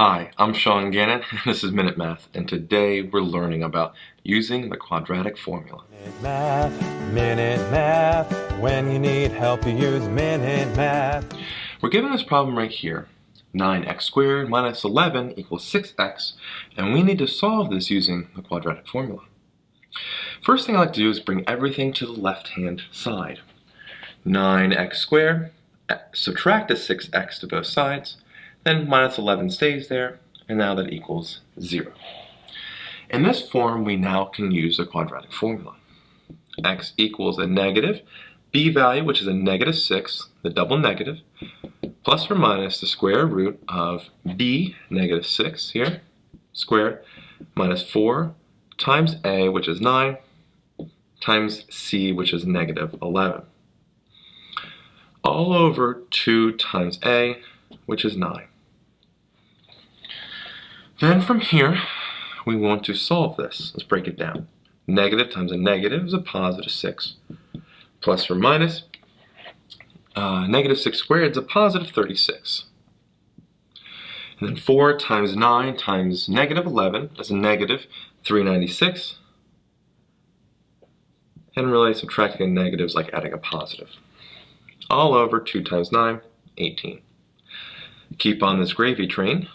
Hi, I'm Sean Gannon, and this is Minute Math, and today we're learning about using the quadratic formula. Minute Math, when you need help you use Minute Math. We're given this problem right here, 9x squared minus 11 equals 6x, and we need to solve this using the quadratic formula. First thing I like to do is bring everything to the left-hand side. 9x squared, subtract a 6x to both sides, then minus 11 stays there, and now that equals 0. In this form, we now can use the quadratic formula. X equals a negative b value, which is a negative 6, the double negative, plus or minus the square root of b, negative 6 here, squared, minus 4 times a, which is 9, times c, which is negative 11. All over 2 times a, which is 9. Then from here, we want to solve this. Let's break it down. Negative times a negative is a positive 6. Plus or minus, negative 6 squared is a positive 36. And then 4 times 9 times negative 11 is a negative 396. And really subtracting a negative is like adding a positive. All over 2 times 9, 18. Keep on this gravy train.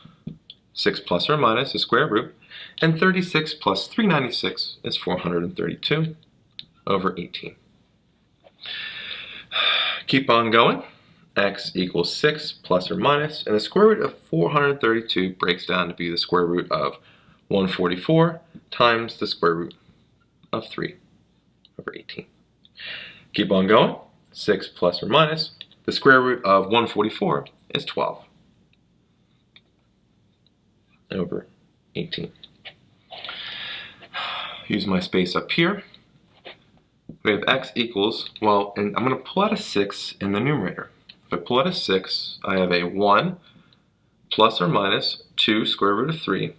6 plus or minus is square root, and 36 plus 396 is 432 over 18. Keep on going. X equals 6 plus or minus, and the square root of 432 breaks down to be the square root of 144 times the square root of 3 over 18. Keep on going. 6 plus or minus, the square root of 144 is 12 over 18. Use my space up here. We have x equals, well, and I'm going to pull out a 6 in the numerator. If I pull out a 6, I have a 1 plus or minus 2 square root of 3,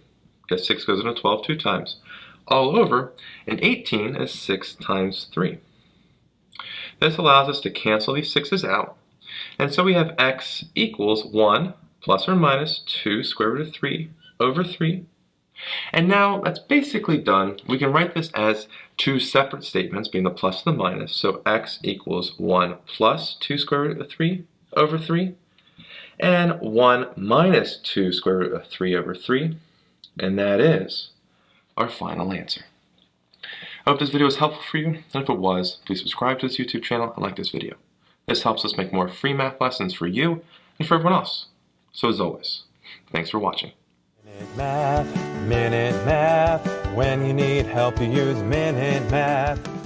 because 6 goes into 12 two times, all over, and 18 is 6 times 3. This allows us to cancel these 6's out, and so we have x equals 1 plus or minus 2 square root of 3 over 3. And now that's basically done. We can write this as two separate statements, being the plus and the minus. So x equals 1 plus 2 square root of 3 over 3, and 1 minus 2 square root of 3 over 3. And that is our final answer. I hope this video was helpful for you, and if it was, please subscribe to this YouTube channel and like this video. This helps us make more free math lessons for you and for everyone else. So as always, thanks for watching. Minute Math, when you need help you use Minute Math.